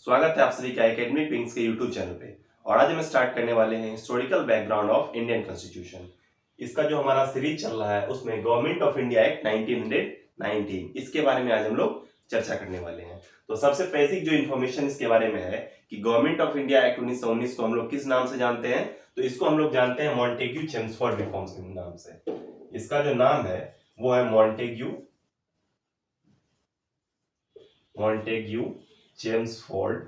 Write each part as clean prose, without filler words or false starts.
स्वागत है आप सभी का एकेडमिक विंग्स के यूट्यूब चैनल पे। और आज हम स्टार्ट करने वाले हैं historical background of Indian constitution. इसका जो हमारा सीरीज चल रहा है उसमें गवर्नमेंट ऑफ इंडिया एक्ट 1919 इसके बारे में आज हम लोग चर्चा करने वाले हैं। तो सबसे बेसिक जो इन्फॉर्मेशन इसके बारे में है कि गवर्नमेंट ऑफ इंडिया एक्ट 1919 को हम लोग किस नाम से जानते हैं, तो इसको हम लोग जानते हैं मॉन्टेग्यू चेम्सफोर्ड रिफॉर्म्स के नाम से। इसका जो नाम है वो है मॉन्टेग्यू चेम्सफोर्ड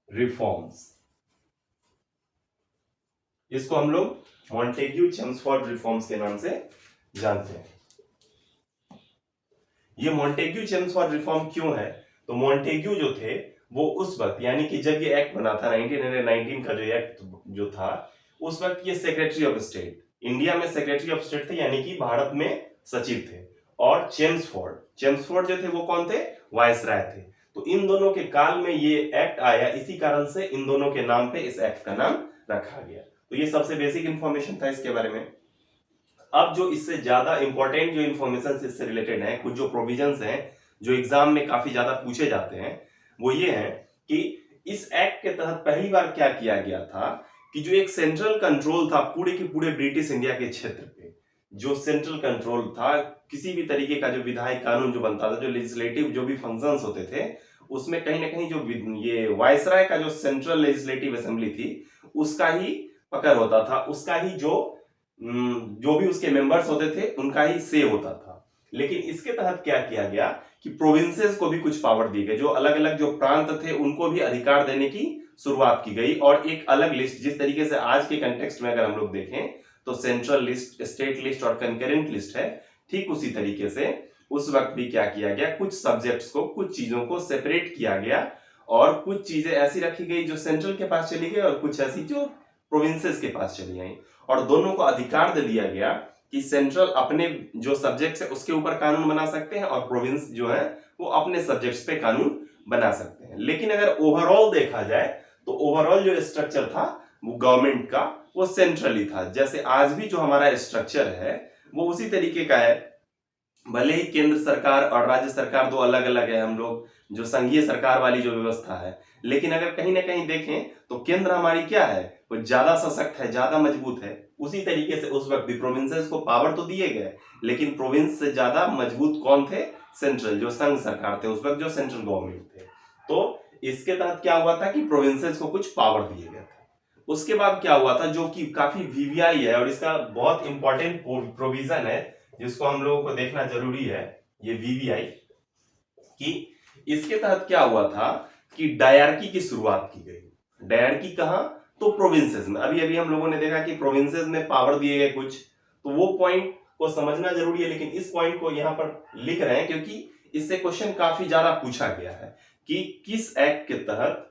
रिफॉर्म्स। इसको हम लोग मॉन्टेग्यू चेम्सफोर्ड रिफॉर्म्स के नाम से जानते हैं। ये मॉन्टेग्यू चेम्सफोर्ड रिफॉर्म क्यों है, तो मॉन्टेग्यू जो थे वो उस वक्त यानी कि जब ये एक्ट बना था 1919 का जो एक्ट जो था उस वक्त ये सेक्रेटरी ऑफ स्टेट, इंडिया में सेक्रेटरी ऑफ स्टेट थे यानी कि भारत में सचिव थे। और चेम्सफोर्ड जो थे वो कौन थे, वायसराय थे। तो इन दोनों के काल में ये एक्ट आया, इसी कारण से इन दोनों के नाम पे इस एक्ट का नाम रखा गया। तो ये सबसे बेसिक इंफॉर्मेशन था इसके बारे में। अब जो इससे ज्यादा इंपॉर्टेंट जो इंफॉर्मेशन इससे रिलेटेड है, कुछ जो प्रोविजंस हैं जो एग्जाम में काफी ज्यादा पूछे जाते हैं, वो ये है कि इस एक्ट के तहत पहली बार क्या किया गया था कि जो एक सेंट्रल कंट्रोल था पूरे के पूरे ब्रिटिश इंडिया के क्षेत्र पे, जो सेंट्रल कंट्रोल था, किसी भी तरीके का जो विधायी कानून जो बनता था, जो लेजिस्लेटिव जो भी फंक्शंस होते थे, उसमें कहीं ना कहीं जो ये वायसराय का जो सेंट्रल लेजिस्लेटिव असेंबली थी उसका ही पकड़ होता था, उसका ही जो भी उसके मेंबर्स होते थे उनका ही से होता था। लेकिन इसके तहत क्या किया गया कि प्रोविंसेस को भी कुछ पावर दी गई, जो अलग अलग जो प्रांत थे उनको भी अधिकार देने की शुरुआत की गई। और एक अलग लिस्ट, जिस तरीके से आज के कंटेक्स्ट में अगर हम लोग देखें तो सेंट्रल लिस्ट, स्टेट लिस्ट और कंकरेंट लिस्ट है, ठीक उसी तरीके से उस वक्त भी क्या किया गया, कुछ सब्जेक्ट्स को, कुछ चीजों को सेपरेट किया गया और कुछ चीजें ऐसी रखी गई जो सेंट्रल के पास चली गई और कुछ ऐसी जो प्रोविंसेस के पास चली आई। और दोनों को अधिकार दे दिया गया कि सेंट्रल अपने जो सब्जेक्ट्स है उसके ऊपर कानून बना सकते हैं और प्रोविंस जो है वो अपने सब्जेक्ट्स पे कानून बना सकते हैं। लेकिन अगर ओवरऑल देखा जाए तो ओवरऑल जो स्ट्रक्चर था वो गवर्नमेंट का वो सेंट्रली था। जैसे आज भी जो हमारा स्ट्रक्चर है वो उसी तरीके का है, भले ही केंद्र सरकार और राज्य सरकार दो अलग अलग है, हम लोग जो संघीय सरकार वाली जो व्यवस्था है, लेकिन अगर कहीं ना कहीं देखें तो केंद्र हमारी क्या है, वो ज्यादा सशक्त है, ज्यादा मजबूत है। उसी तरीके से उस वक्त भी प्रोविंसेस को पावर तो दिए गए, लेकिन प्रोविंस से ज्यादा मजबूत कौन थे, सेंट्रल जो संघ सरकार थे उस वक्त, जो सेंट्रल गवर्नमेंट थे। तो इसके तहत क्या हुआ था कि प्रोविंसेस को कुछ पावर दिए गए थे। उसके बाद क्या हुआ था, जो कि काफी वीवीआई है और इसका बहुत इंपॉर्टेंट प्रोविजन है जिसको हम लोगों को देखना जरूरी है, ये वीवीआई, कि इसके तहत क्या हुआ था कि डायरकी की शुरुआत की गई। डायरकी कहां, तो प्रोविंसेस में। अभी अभी हम लोगों ने देखा कि प्रोविंसेस में पावर दिए गए कुछ, तो वो पॉइंट को समझना जरूरी है। लेकिन इस पॉइंट को यहां पर लिख रहे हैं क्योंकि इससे क्वेश्चन काफी ज्यादा पूछा गया है कि किस एक्ट के तहत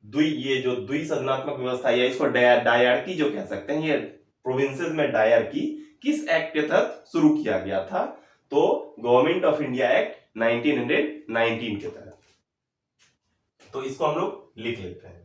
ये जो द्विसदनात्मक व्यवस्था या इसको डायरकी जो कह सकते हैं, ये प्रोविंसेस में डायरकी किस एक्ट के तहत शुरू किया गया था, तो गवर्नमेंट ऑफ इंडिया एक्ट 1919 के तहत। तो इसको हम लोग लिख लेते हैं।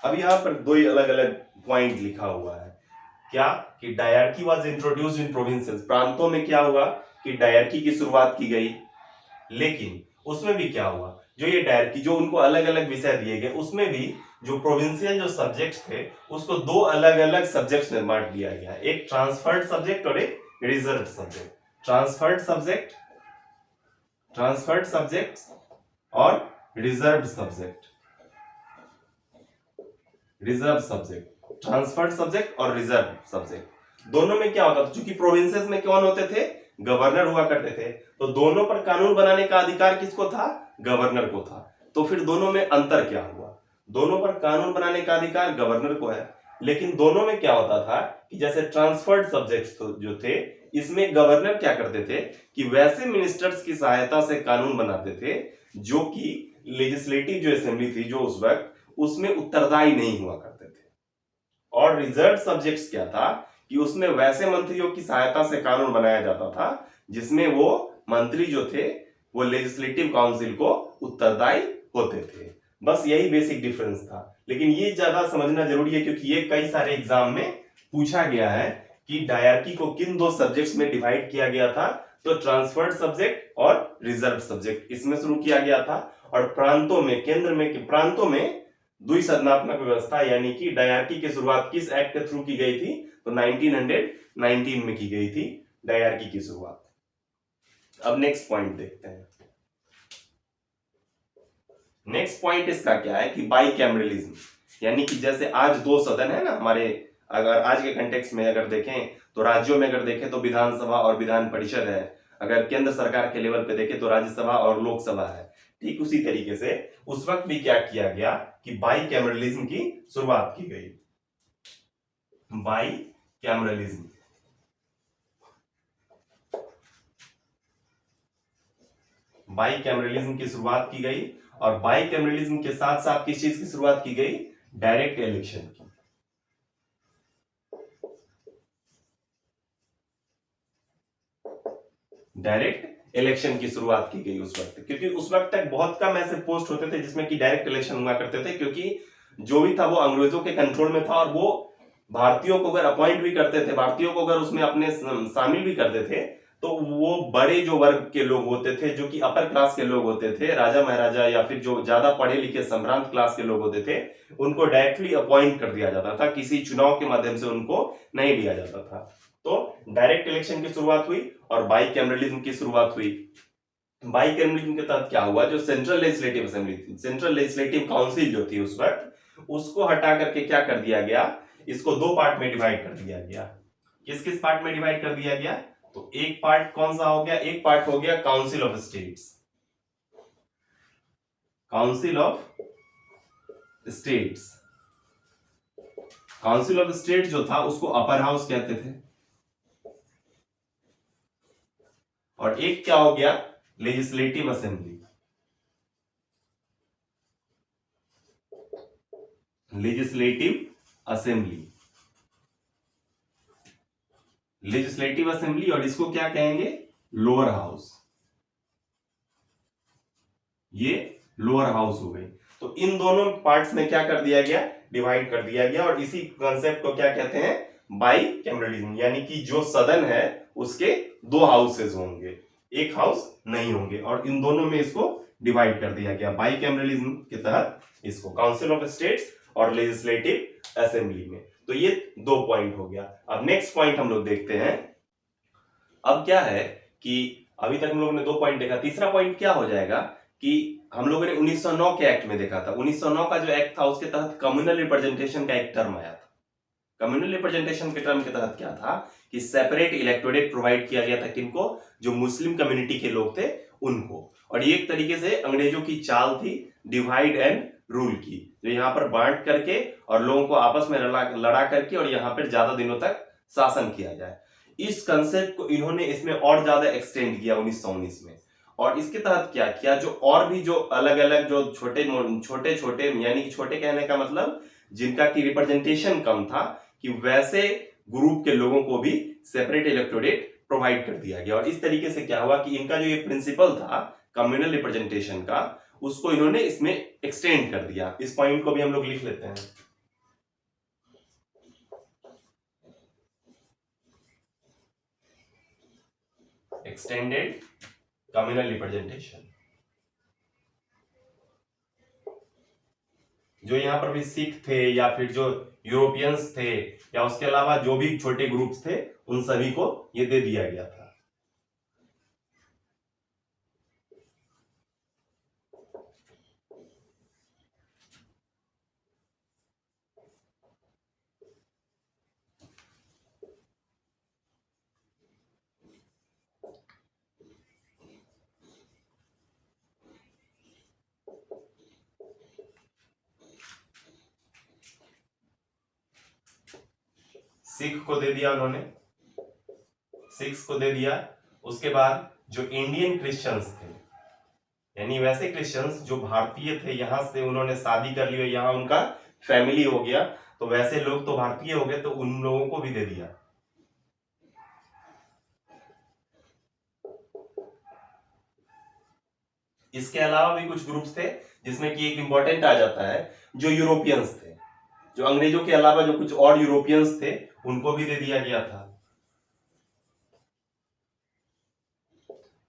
अब यहाँ पर दो अलग अलग पॉइंट लिखा हुआ है, क्या कि dyarchy was introduced in provinces. प्रांतों में क्या हुआ कि डायरकी की शुरुआत की गई, लेकिन उसमें भी क्या हुआ, जो ये डायरकी जो उनको अलग अलग विषय दिए गए, उसमें भी जो प्रोविंशियल जो सब्जेक्ट्स थे उसको दो अलग अलग सब्जेक्ट्स में बांट दिया गया, एक ट्रांसफर्ड सब्जेक्ट और एक रिजर्व सब्जेक्ट। ट्रांसफर्ड सब्जेक्ट और रिजर्व सब्जेक्ट। ट्रांसफर्ड सब्जेक्ट और रिजर्व सब्जेक्ट, दोनों में क्या होता था, क्योंकि प्रोविंसेस में कौन होते थे, गवर्नर हुआ करते थे, तो दोनों पर कानून बनाने का अधिकार किसको था, गवर्नर को था। तो फिर दोनों में अंतर क्या हुआ, दोनों पर कानून बनाने का अधिकार गवर्नर को है, लेकिन दोनों में क्या होता था कि जैसे ट्रांसफर्ड सब्जेक्ट्स जो थे, इसमें गवर्नर क्या करते थे कि वैसे मिनिस्टर्स की सहायता से कानून बनाते थे जो कि लेजिस्लेटिव जो असेंबली थी जो उस वक्त, उसमें उत्तरदायी नहीं हुआ करते थे। और रिजर्व सब्जेक्ट्स क्या था कि उसमें वैसे मंत्रियों की सहायता से कानून बनाया जाता था जिसमें वो मंत्री जो थे वो लेजिस्लेटिव काउंसिल को उत्तरदायी होते थे। बस यही बेसिक डिफरेंस था। लेकिन ये ज्यादा समझना जरूरी है क्योंकि ये कई सारे एग्जाम में पूछा गया है कि डायरकी को किन दो सब्जेक्ट्स में डिवाइड किया गया था। तो ट्रांसफर्ड सब्जेक्ट और रिजर्व सब्जेक्ट इसमें शुरू किया गया था। और प्रांतों में, केंद्र में, प्रांतों में द्विसदनात्मक व्यवस्था यानी कि डायरकी की शुरुआत किस एक्ट के थ्रू की गई थी? तो 1919 में की गई थी डायरकी की शुरुआत। अब नेक्स्ट पॉइंट देखते हैं। नेक्स्ट पॉइंट इसका क्या है कि बाइकैमरलिज्म, यानी कि जैसे आज दो सदन है ना हमारे, अगर आज के कंटेक्स्ट में अगर देखें तो राज्यों में अगर देखें तो विधानसभा और विधान परिषद है, अगर केंद्र सरकार के लेवल पे देखें तो राज्यसभा और लोकसभा है। ठीक उसी तरीके से उस वक्त भी क्या किया गया कि बाइकैमरलिज्म की शुरुआत की गई। बाइकैमरलिज्म, बाइकैमरलिज्म की शुरुआत की गई। और बाइकैमरलिज्म के साथ साथ किस चीज की शुरुआत की गई? डायरेक्ट इलेक्शन की। डायरेक्ट इलेक्शन की शुरुआत की गई उस वक्त, क्योंकि उस वक्त तक बहुत कम ऐसे पोस्ट होते थे जिसमें कि डायरेक्ट इलेक्शन हुआ करते थे, क्योंकि जो भी था वो अंग्रेजों के कंट्रोल में था और वो भारतीयों को अगर अपॉइंट भी करते थे, भारतीयों को अगर उसमें अपने शामिल भी करते थे, तो वो बड़े जो वर्ग के लोग होते थे, जो कि अपर क्लास के लोग होते थे, राजा महाराजा या फिर जो ज्यादा पढ़े लिखे संभ्रांत क्लास के लोग होते थे, उनको डायरेक्टली अपॉइंट कर दिया जाता था, किसी चुनाव के माध्यम से उनको नहीं लिया जाता था। तो डायरेक्ट इलेक्शन की शुरुआत हुई और बाइकैमरलिज्म की शुरुआत हुई। बाइकैमरलिज्म के तहत क्या हुआ, जो सेंट्रल लेजिस्लेटिव असेंबली थी, सेंट्रल लेजिस्लेटिव काउंसिल जो थी उस वक्त, उसको हटा करके क्या कर दिया गया, इसको दो पार्ट में डिवाइड कर दिया गया। किस किस पार्ट में डिवाइड कर दिया गया? तो एक पार्ट कौन सा हो गया? एक पार्ट हो गया council of states. Council of states, council of state जो था उसको अपर हाउस कहते थे। और एक क्या हो गया? Legislative assembly. Legislative assembly, legislative assembly, और इसको क्या कहेंगे? Lower house. ये लोअर हाउस हो गई। तो इन दोनों पार्ट्स में क्या कर दिया गया? डिवाइड कर दिया गया। और इसी कॉन्सेप्ट को क्या कहते हैं? बाइकैमरलिज्म, यानी कि जो सदन है उसके दो हाउसेज होंगे, एक हाउस नहीं होंगे, और इन दोनों में इसको डिवाइड कर दिया गया बाइकैमरलिज्म के तहत, इसको काउंसिल ऑफ स्टेट्स और लेजिस्लेटिव असेंबली में। तो ये दो पॉइंट हो गया। अब नेक्स्ट पॉइंट हम लोग देखते हैं। अब क्या है कि अभी तक हम लोगों ने दो पॉइंट देखा, तीसरा पॉइंट क्या हो जाएगा कि हम लोगों ने 1909 के एक्ट में देखा था। 1909 का जो एक्ट था उसके तहत कम्युनल रिप्रेजेंटेशन का एक टर्म आया था। कम्युनल रिप्रेजेंटेशन के टर्म के तहत क्या था कि सेपरेट इलेक्टोरेट प्रोवाइड किया गया था किनको? जो मुस्लिम कम्युनिटी के लोग थे उनको। और ये एक तरीके से अंग्रेजों की चाल थी डिवाइड एंड रूल की, जो यहाँ पर बांट करके और लोगों को आपस में लड़ा करके और यहाँ पर ज्यादा दिनों तक शासन किया जाए। इस कंसेप्ट को इन्होंने इसमें और ज्यादा एक्सटेंड किया 1919 में। और इसके तहत क्या किया, जो और भी जो अलग अलग जो छोटे छोटे छोटे, यानी कि छोटे कहने का मतलब जिनका की रिप्रेजेंटेशन कम था, कि वैसे ग्रुप के लोगों को भी सेपरेट इलेक्टोरेट प्रोवाइड कर दिया गया। और इस तरीके से क्या हुआ कि इनका जो ये प्रिंसिपल था कम्युनल रिप्रेजेंटेशन का, उसको इन्होंने इसमें एक्सटेंड कर दिया। इस पॉइंट को भी हम लोग लिख लेते हैं। Extended communal representation. जो यहाँ पर भी सिख थे या फिर जो यूरोपियंस थे या उसके अलावा जो भी छोटे ग्रुप्स थे, उन सभी को ये दे दिया गया था। सिख को दे दिया उन्होंने, सिख्स को दे दिया। उसके बाद जो इंडियन क्रिश्चियंस थे, यानी वैसे क्रिश्चियंस जो भारतीय थे, यहां से उन्होंने शादी कर ली, यहां उनका फैमिली हो गया, तो वैसे लोग तो भारतीय हो गए, तो उन लोगों को भी दे दिया। इसके अलावा भी कुछ ग्रुप्स थे जिसमें कि एक इंपॉर्टेंट आ जाता है जो यूरोपियंस थे, जो अंग्रेजों के अलावा जो कुछ और यूरोपियंस थे उनको भी दे दिया गया था।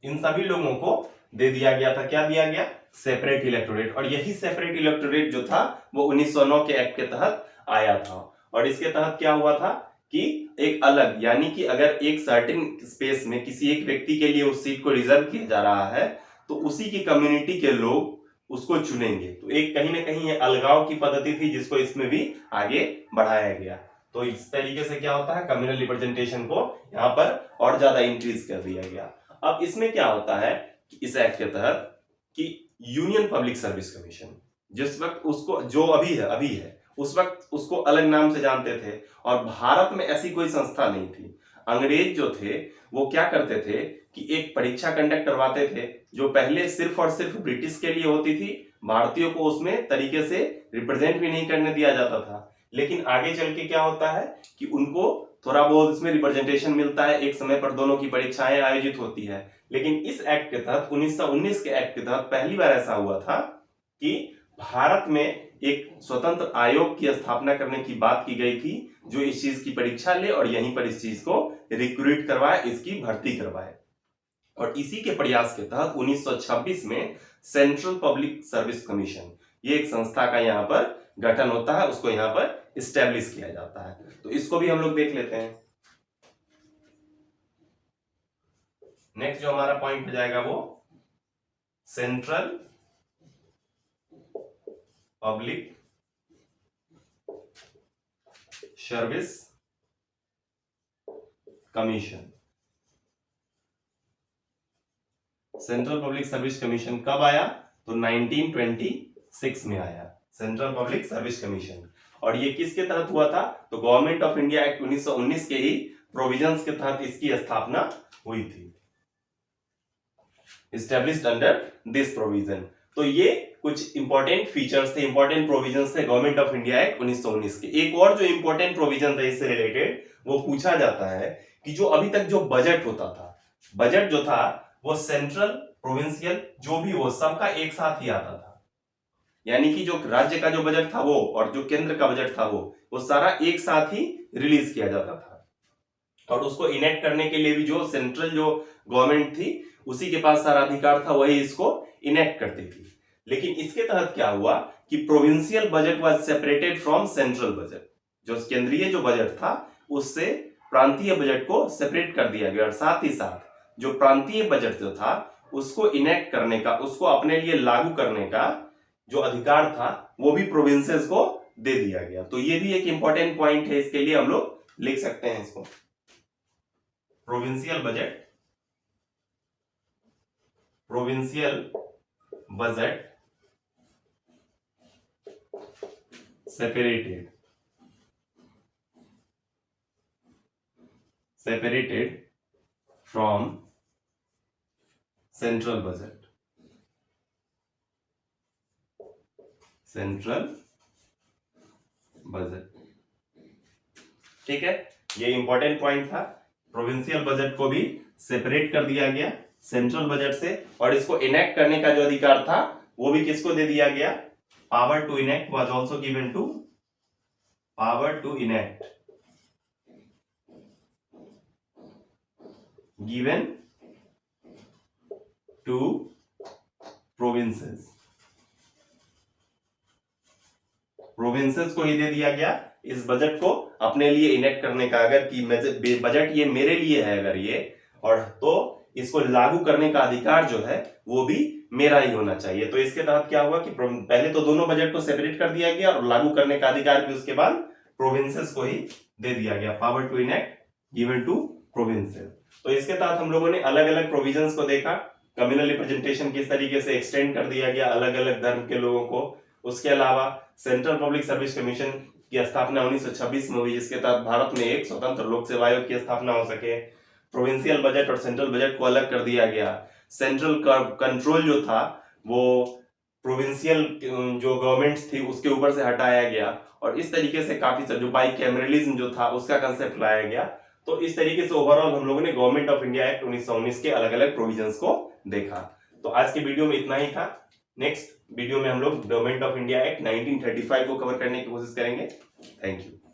इन सभी लोगों को दे दिया गया था, क्या दिया गया, सेपरेट इलेक्टोरेट। और यही सेपरेट इलेक्टोरेट जो था वो 1909 के एक्ट के तहत आया था। और इसके तहत क्या हुआ था कि एक अलग, यानी कि अगर एक सर्टेन स्पेस में किसी एक व्यक्ति के लिए उस सीट को रिजर्व किया जा रहा है तो उसी की कम्युनिटी के लोग उसको चुनेंगे। तो एक कहीं ना कहीं ये अलगाव की पद्धति थी जिसको इसमें भी आगे बढ़ाया गया। तो इस तरीके से क्या होता है, कम्युनल रिप्रेजेंटेशन को यहाँ पर और ज्यादा इंक्रीज कर दिया गया। अब इसमें क्या होता है कि इस एक्ट के तहत कि यूनियन पब्लिक सर्विस कमीशन, जिस वक्त उसको जो अभी है उस वक्त उसको अलग नाम से जानते थे, और भारत में ऐसी कोई संस्था नहीं थी। अंग्रेज जो थे वो क्या करते थे कि एक परीक्षा कंडक्ट करवाते थे जो पहले सिर्फ और सिर्फ ब्रिटिश के लिए होती थी, भारतीयों को उसमें तरीके से रिप्रेजेंट भी नहीं करने दिया जाता था। लेकिन आगे चल के क्या होता है कि उनको थोड़ा बहुत इसमें रिप्रेजेंटेशन मिलता है, एक समय पर दोनों की परीक्षाएं आयोजित होती है। लेकिन इस एक्ट के तहत 1919 के एक्ट के तहत पहली बार ऐसा हुआ था कि भारत में एक स्वतंत्र आयोग की स्थापना करने की बात की गई थी जो इस चीज की परीक्षा ले और यहीं पर इस चीज को रिक्रूट करवाए, इसकी भर्ती करवाए। और इसी के प्रयास के तहत 1926 में सेंट्रल पब्लिक सर्विस कमीशन, ये एक संस्था का यहाँ पर गठन होता है, उसको यहाँ पर इस्टेब्लिश किया जाता है। तो इसको भी हम लोग देख लेते हैं। नेक्स्ट जो हमारा पॉइंट हो जाएगा वो central public service commission. Central public service commission कब आया, तो 1926 में आया सेंट्रल पब्लिक सर्विस कमीशन। और ये किसके तहत हुआ था, तो गवर्नमेंट ऑफ इंडिया एक्ट 1919 के ही प्रोविजंस के तहत इसकी स्थापना हुई थी, established अंडर दिस प्रोविजन। तो ये कुछ इंपॉर्टेंट फीचर्स थे, इंपॉर्टेंट प्रोविजंस थे गवर्नमेंट ऑफ इंडिया एक्ट 1919 के। एक और जो इंपॉर्टेंट प्रोविजन था इससे रिलेटेड, वो पूछा जाता है कि जो अभी तक जो बजट होता था, बजट जो था वो सेंट्रल प्रोविंशियल जो भी हो सबका एक साथ ही आता था, यानी कि जो राज्य का जो बजट था वो और जो केंद्र का बजट था वो सारा एक साथ ही रिलीज किया जाता था। और उसको इनेक्ट करने के लिए भी जो सेंट्रल जो गवर्नमेंट थी उसी के पास सारा अधिकार था, वही इसको इनेक्ट करती थी। लेकिन इसके तहत क्या हुआ कि provincial budget was separated from central budget, जो केंद्रीय जो बजट था उससे प्रांतीय बजट को सेपरेट कर दिया गया। और साथ ही साथ जो प्रांतीय बजट जो था उसको इनेक्ट करने का, उसको अपने लिए लागू करने का जो अधिकार था वो भी प्रोविंसेस को दे दिया गया। तो ये भी एक इंपॉर्टेंट पॉइंट है, इसके लिए हम लोग लिख सकते हैं इसको, provincial budget, provincial budget separated from central budget, central budget। ठीक है, ये इंपॉर्टेंट पॉइंट था। प्रोविंशियल बजट को भी सेपरेट कर दिया गया सेंट्रल बजट से, और इसको इनेक्ट करने का जो अधिकार था वो भी किसको दे दिया गया, power to enact was also given to, power to enact given to provinces, provinces को ही दे दिया गया इस बजट को अपने लिए इनेक्ट करने का। अगर कि बजट ये मेरे लिए है अगर ये, और तो इसको लागू करने का अधिकार जो है वो भी मेरा ही होना चाहिए। तो इसके तहत क्या हुआ कि पहले तो दोनों बजट को सेपरेट कर दिया गया और लागू करने का अधिकार भी उसके बाद प्रोविंसेस को ही दे दिया गया, power to enact given to provinces. तो इसके तहत हम लोगों ने अलग अलग प्रोविजंस को देखा, कम्युनल रिप्रेजेंटेशन किस तरीके से एक्सटेंड कर दिया गया अलग अलग धर्म के लोगों को। उसके अलावा सेंट्रल पब्लिक सर्विस कमीशन की स्थापना 1926 में हुई, जिसके तहत भारत में एक स्वतंत्र लोक सेवा आयोग की स्थापना हो सके। प्रोविंशियल बजट और सेंट्रल बजट को अलग कर दिया गया। सेंट्रल कंट्रोल जो था वो प्रोविंशियल जो गवर्नमेंट्स थी उसके ऊपर से हटाया गया, और इस तरीके से काफी जो बाइकैमरलिज्म जो था उसका कंसेप्ट लाया गया। तो इस तरीके से ओवरऑल हम लोगों ने गवर्नमेंट ऑफ इंडिया एक्ट 1919 के अलग अलग प्रोविजंस को देखा। तो आज के वीडियो में इतना ही था। नेक्स्ट वीडियो में हम लोग गवर्नमेंट ऑफ इंडिया एक्ट 1935 को कवर करने की कोशिश करेंगे। Thank you.